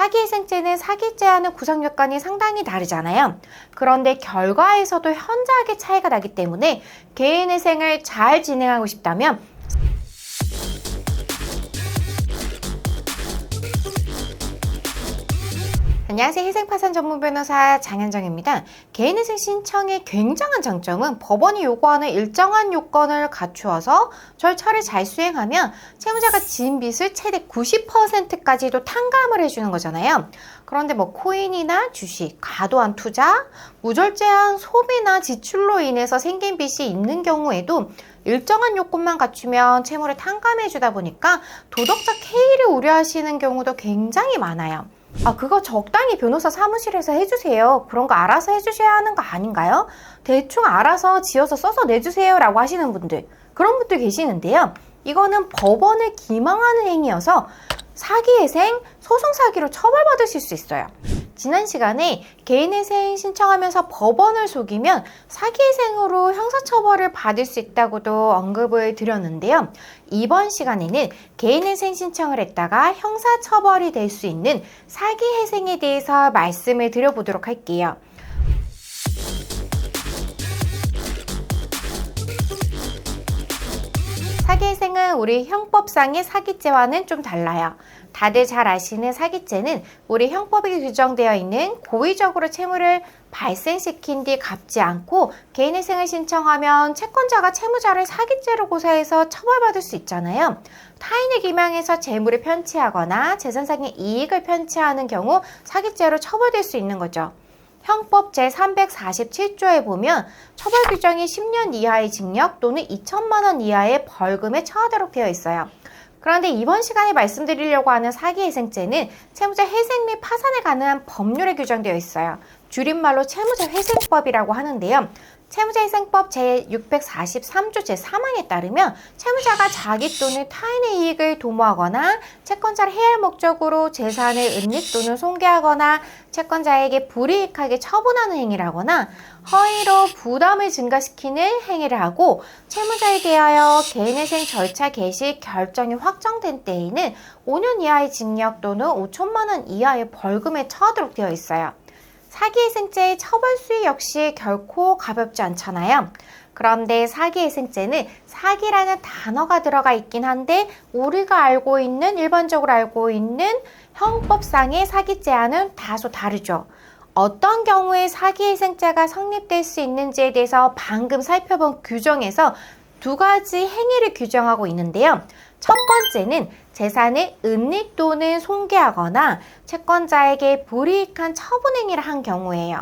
사기회생죄는 사기죄와는 구성 요건이 상당히 다르잖아요. 그런데 결과에서도 현저하게 차이가 나기 때문에 개인회생을 잘 진행하고 싶다면 안녕하세요. 희생파산 전문 변호사 장현정입니다. 개인회생 신청의 굉장한 장점은 법원이 요구하는 일정한 요건을 갖추어서 절차를 잘 수행하면 채무자가 지은 빚을 최대 90%까지도 탕감을 해주는 거잖아요. 그런데 코인이나 주식, 과도한 투자, 무절제한 소비나 지출로 인해서 생긴 빚이 있는 경우에도 일정한 요건만 갖추면 채무를 탕감해주다 보니까 도덕적 해이를 우려하시는 경우도 굉장히 많아요. 그거 적당히 변호사 사무실에서 해주세요. 그런 거 알아서 해주셔야 하는 거 아닌가요? 대충 알아서 지어서 써서 내주세요 라고 하시는 분들, 그런 분들 계시는데요. 이거는 법원을 기망하는 행위여서 사기회생, 소송사기로 처벌받으실 수 있어요. 지난 시간에 개인회생 신청하면서 법원을 속이면 사기회생으로 형사처벌을 받을 수 있다고도 언급을 드렸는데요. 이번 시간에는 개인회생 신청을 했다가 형사처벌이 될 수 있는 사기회생에 대해서 말씀을 드려보도록 할게요. 사기회생은 우리 형법상의 사기죄와는 좀 달라요. 다들 잘 아시는 사기죄는 우리 형법에 규정되어 있는 고의적으로 채무를 발생시킨 뒤 갚지 않고 개인회생을 신청하면 채권자가 채무자를 사기죄로 고사해서 처벌받을 수 있잖아요. 타인을 기망해서 재물을 편취하거나 재산상의 이익을 편취하는 경우 사기죄로 처벌될 수 있는 거죠. 형법 제347조에 보면 처벌 규정이 10년 이하의 징역 또는 2천만 원 이하의 벌금에 처하도록 되어 있어요. 그런데 이번 시간에 말씀드리려고 하는 사기회생죄는 채무자 회생 및 파산에 관한 법률에 규정되어 있어요. 줄임말로 채무자회생법이라고 하는데요. 채무자회생법 제643조 제3항에 따르면 채무자가 자기 또는 타인의 이익을 도모하거나 채권자를 해할 목적으로 재산을 은닉 또는 손괴하거나 채권자에게 불이익하게 처분하는 행위라거나 허위로 부담을 증가시키는 행위를 하고 채무자에 대하여 개인회생 절차 개시 결정이 확정된 때에는 5년 이하의 징역 또는 5천만 원 이하의 벌금에 처하도록 되어 있어요. 사기회생죄의 처벌 수위 역시 결코 가볍지 않잖아요. 그런데 사기회생죄는 사기라는 단어가 들어가 있긴 한데 우리가 일반적으로 알고 있는 형법상의 사기죄와는 다소 다르죠. 어떤 경우에 사기회생죄가 성립될 수 있는지에 대해서 방금 살펴본 규정에서 두 가지 행위를 규정하고 있는데요. 첫 번째는 재산을 은닉 또는 손괴하거나 채권자에게 불이익한 처분행위를 한 경우예요.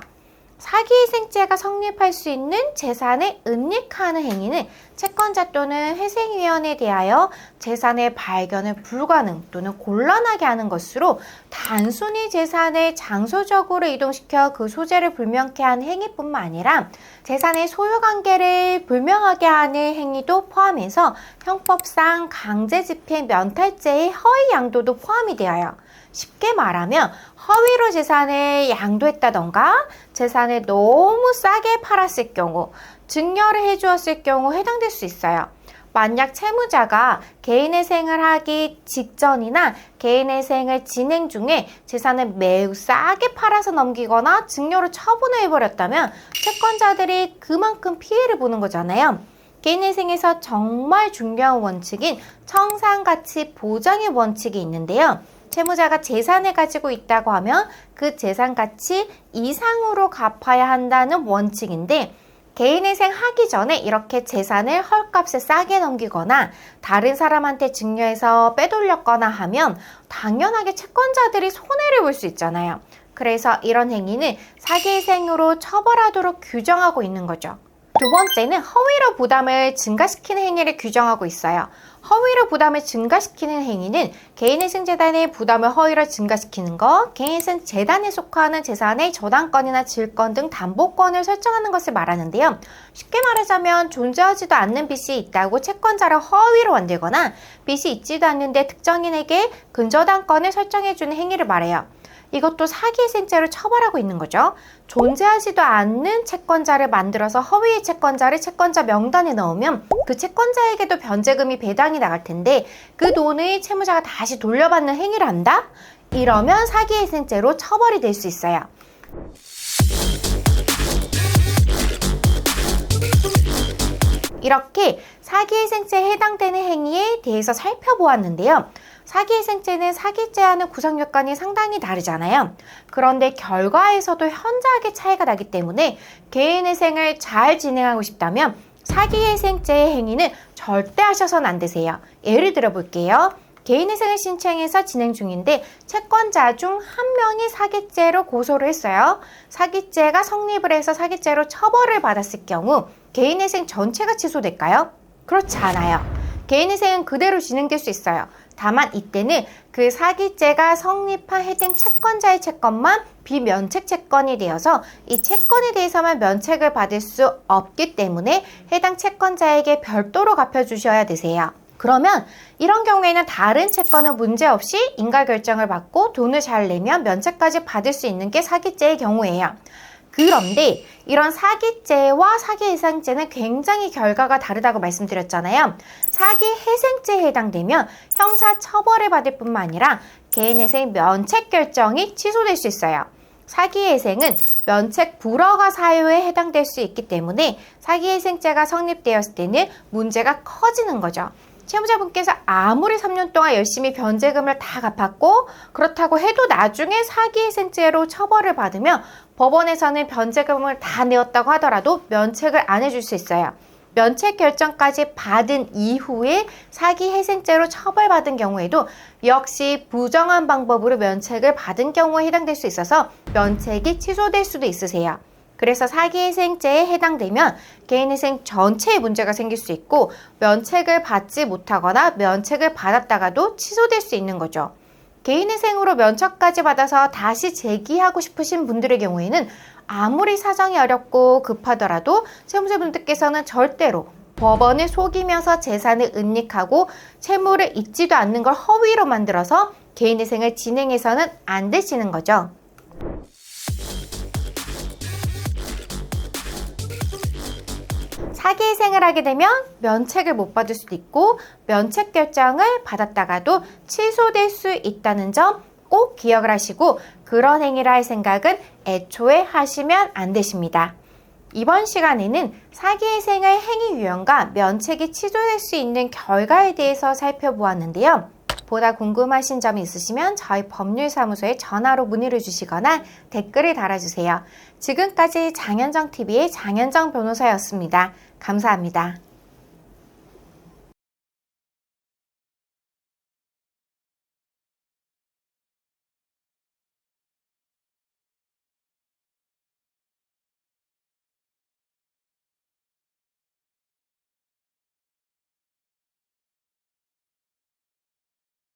사기회생죄가 성립할 수 있는 재산을 은닉하는 행위는 채권자 또는 회생위원에 대하여 재산의 발견을 불가능 또는 곤란하게 하는 것으로 단순히 재산을 장소적으로 이동시켜 그 소재를 불명케 하는 행위뿐만 아니라 재산의 소유관계를 불명하게 하는 행위도 포함해서 형법상 강제집행 면탈죄의 허위 양도도 포함이 되어요. 쉽게 말하면 허위로 재산을 양도했다던가 재산을 너무 싸게 팔았을 경우, 증여를 해주었을 경우 해당될 수 있어요. 만약 채무자가 개인회생을 하기 직전이나 개인회생을 진행 중에 재산을 매우 싸게 팔아서 넘기거나 증여로 처분을 해버렸다면 채권자들이 그만큼 피해를 보는 거잖아요. 개인회생에서 정말 중요한 원칙인 청산가치 보장의 원칙이 있는데요. 채무자가 재산을 가지고 있다고 하면 그 재산 가치 이상으로 갚아야 한다는 원칙인데 개인회생 하기 전에 이렇게 재산을 헐값에 싸게 넘기거나 다른 사람한테 증여해서 빼돌렸거나 하면 당연하게 채권자들이 손해를 볼 수 있잖아요. 그래서 이런 행위는 사기회생으로 처벌하도록 규정하고 있는 거죠. 두 번째는 허위로 부담을 증가시키는 행위를 규정하고 있어요. 허위로 부담을 증가시키는 행위는 개인회생재단의 부담을 허위로 증가시키는 것, 개인회생재단에 속하는 재산의 저당권이나 질권 등 담보권을 설정하는 것을 말하는데요. 쉽게 말하자면 존재하지도 않는 빚이 있다고 채권자를 허위로 만들거나 빚이 있지도 않는데 특정인에게 근저당권을 설정해주는 행위를 말해요. 이것도 사기회생죄로 처벌하고 있는 거죠. 존재하지도 않는 채권자를 만들어서 허위의 채권자를 채권자 명단에 넣으면 그 채권자에게도 변제금이 배당이 나갈 텐데 그 돈을 채무자가 다시 돌려받는 행위를 한다? 이러면 사기회생죄로 처벌이 될 수 있어요. 이렇게 사기회생죄에 해당되는 행위에 대해서 살펴보았는데요. 사기회생죄는 사기죄와는 구성 요건이 상당히 다르잖아요. 그런데 결과에서도 현저하게 차이가 나기 때문에 개인회생을 잘 진행하고 싶다면 사기회생죄의 행위는 절대 하셔서는 안 되세요. 예를 들어 볼게요. 개인회생을 신청해서 진행 중인데 채권자 중 한 명이 사기죄로 고소를 했어요. 사기죄가 성립을 해서 사기죄로 처벌을 받았을 경우 개인회생 전체가 취소될까요? 그렇지 않아요. 개인회생은 그대로 진행될 수 있어요. 다만 이때는 그 사기죄가 성립한 해당 채권자의 채권만 비면책 채권이 되어서 이 채권에 대해서만 면책을 받을 수 없기 때문에 해당 채권자에게 별도로 갚아주셔야 되세요. 그러면 이런 경우에는 다른 채권은 문제없이 인가 결정을 받고 돈을 잘 내면 면책까지 받을 수 있는 게 사기죄의 경우예요. 그런데 이런 사기죄와 사기회생죄는 굉장히 결과가 다르다고 말씀드렸잖아요. 사기회생죄에 해당되면 형사처벌을 받을 뿐만 아니라 개인회생 면책 결정이 취소될 수 있어요. 사기회생은 면책 불허가 사유에 해당될 수 있기 때문에 사기회생죄가 성립되었을 때는 문제가 커지는 거죠. 채무자분께서 아무리 3년 동안 열심히 변제금을 다 갚았고 그렇다고 해도 나중에 사기회생죄로 처벌을 받으면 법원에서는 변제금을 다 내었다고 하더라도 면책을 안 해줄 수 있어요. 면책 결정까지 받은 이후에 사기회생죄로 처벌받은 경우에도 역시 부정한 방법으로 면책을 받은 경우에 해당될 수 있어서 면책이 취소될 수도 있으세요. 그래서 사기회생죄에 해당되면 개인회생 전체에 문제가 생길 수 있고 면책을 받지 못하거나 면책을 받았다가도 취소될 수 있는 거죠. 개인회생으로 면책까지 받아서 다시 재기하고 싶으신 분들의 경우에는 아무리 사정이 어렵고 급하더라도 채무자분들께서는 절대로 법원을 속이면서 재산을 은닉하고 채무를 잊지도 않는 걸 허위로 만들어서 개인회생을 진행해서는 안 되시는 거죠. 사기회생을 하게 되면 면책을 못 받을 수도 있고 면책 결정을 받았다가도 취소될 수 있다는 점 꼭 기억을 하시고 그런 행위를 할 생각은 애초에 하시면 안 되십니다. 이번 시간에는 사기회생의 행위 유형과 면책이 취소될 수 있는 결과에 대해서 살펴보았는데요. 보다 궁금하신 점이 있으시면 저희 법률사무소에 전화로 문의를 주시거나 댓글을 달아주세요. 지금까지 장현정TV의 장현정 변호사였습니다. 감사합니다.